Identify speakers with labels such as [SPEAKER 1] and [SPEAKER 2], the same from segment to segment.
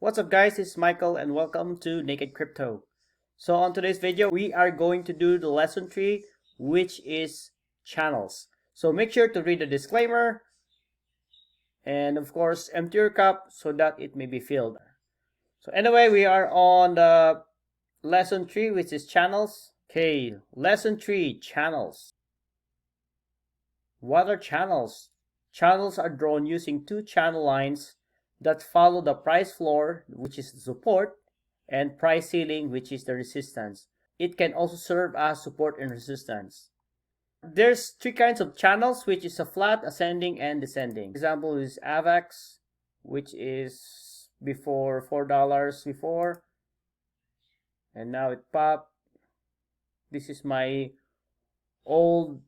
[SPEAKER 1] What's up guys, it's Michael and welcome to Naked Crypto. So on today's video, we are going to do the lesson 3, which is channels. So make sure to read the disclaimer and of course empty your cup so that it may be filled. So anyway, we are on the lesson 3, which is channels. Okay, lesson 3, channels. What are channels? Channels are drawn using two channel lines that follow the price floor, which is the support, and price ceiling, which is the resistance. It can also serve as support and resistance. There's three kinds of channels, which is a flat, ascending, and descending. Example is AVAX, which is before $4 before, and now it popped. This is my old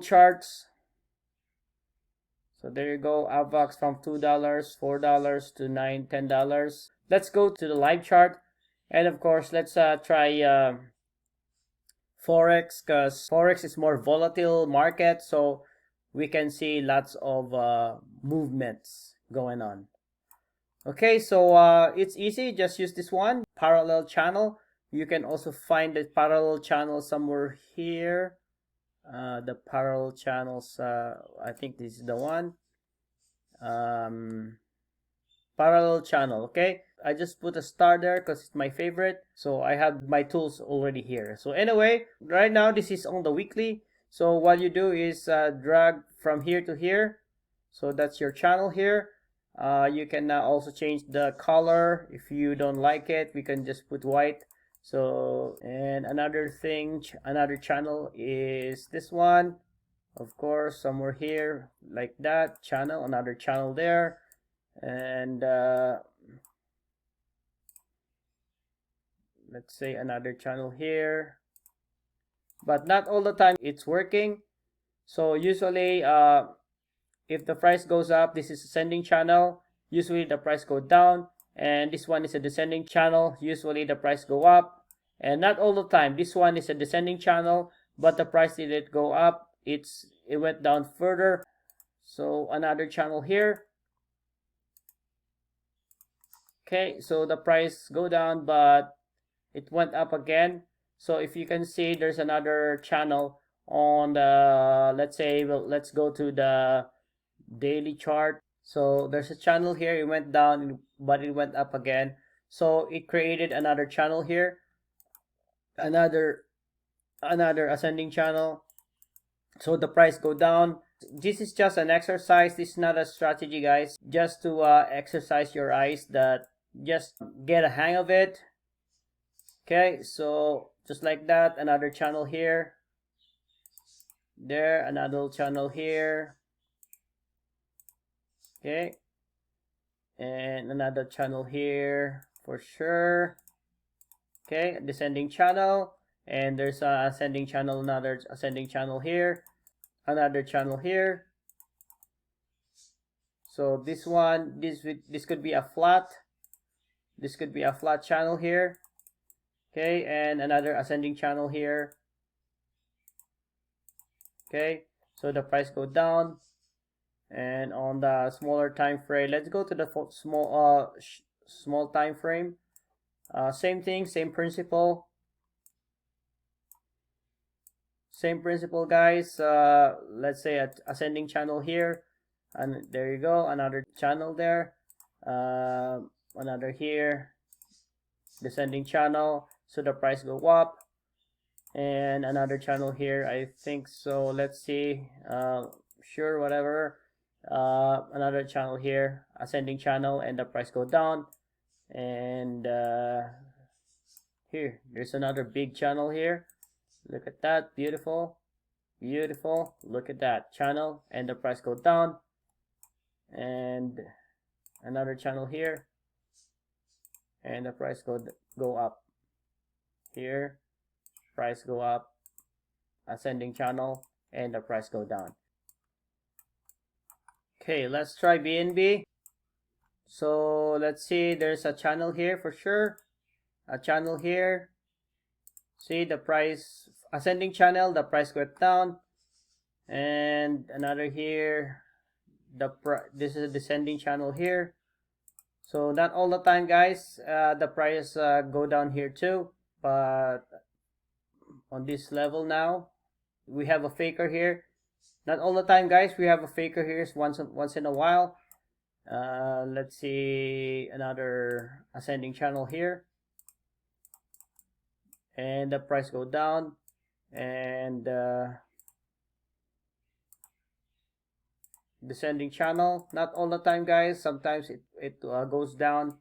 [SPEAKER 1] charts. So there you go, AVAX from $2, $4 to $9, $10. Let's go to the live chart. And of course, let's try forex, because forex is more volatile market. So we can see lots of movements going on. Okay, so it's easy. Just use this one, parallel channel. You can also find the parallel channel somewhere here. The parallel channels, I think this is the one, parallel channel. Okay, I just put a star there because it's my favorite, so I have my tools already here. So anyway, right now this is on the weekly. So what you do is drag from here to here, so that's your channel here. You can now also change the color. If you don't like it, we can just put white. So, and another thing, another channel is this one, of course, somewhere here, like that channel, another channel there, and let's say another channel here, but not all the time it's working. So usually if the price goes up, this is ascending channel, usually the price goes down. And this one is a descending channel, usually the price go up. And not all the time, this one is a descending channel, but the price didn't go up, it went down further. So another channel here. Okay, so the price go down, but it went up again. So if you can see, there's another channel on the, let's say, well, let's go to the daily chart. So there's a channel here, it went down, but it went up again. So it created another channel here, another ascending channel. So the price go down. This is just an exercise. This is not a strategy, guys. Just to exercise your eyes, that just get a hang of it. Okay, so just like that, another channel here, there, another channel here. Okay, and another channel here for sure. Okay, descending channel, and there's a ascending channel, another ascending channel here, another channel here. So this one, this could be a flat, this could be a flat channel here. Okay, and another ascending channel here. Okay, so the price go down. And on the smaller time frame, let's go to the small time frame. Same thing, same principle, guys. Let's say an ascending channel here, and there you go, another channel there, another here, descending channel, so the price go up, and another channel here, I think so. Let's see, sure, whatever. Another channel here, ascending channel, and the price go down. And here, there's another big channel here. Look at that, beautiful, beautiful. Look at that channel, and the price go down. And another channel here, and the price go up. Here, price go up, ascending channel, and the price go down. Okay, let's try BNB. So let's see, there's a channel here for sure, a channel here. See the price, ascending channel, the price went down, and another here. This is a descending channel here. So not all the time, guys, the price go down here too, but on this level now, we have a faker here. Not all the time, guys, we have a faker here. Once in a while. Let's see another ascending channel here, and the price go down, and descending channel. Not all the time, guys. Sometimes it goes down,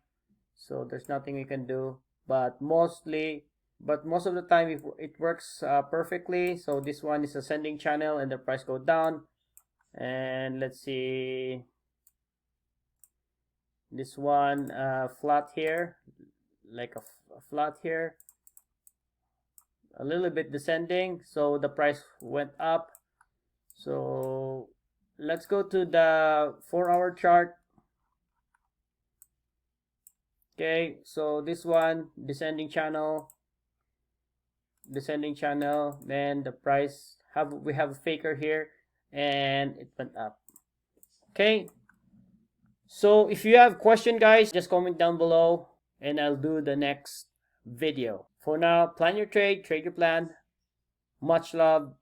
[SPEAKER 1] so there's nothing we can do. But most of the time it works perfectly. So this one is ascending channel, and the price go down. And let's see this one, flat here, like a flat here, a little bit descending, so the price went up. So let's go to the 4-hour chart. Okay, so this one, descending channel, then the price we have a faker here, and it went up. Okay, so if you have question, guys, just comment down below and I'll do the next video. For now, plan your trade your plan. Much love.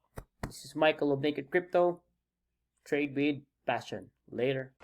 [SPEAKER 1] This is Michael of Naked Crypto. Trade with passion. Later.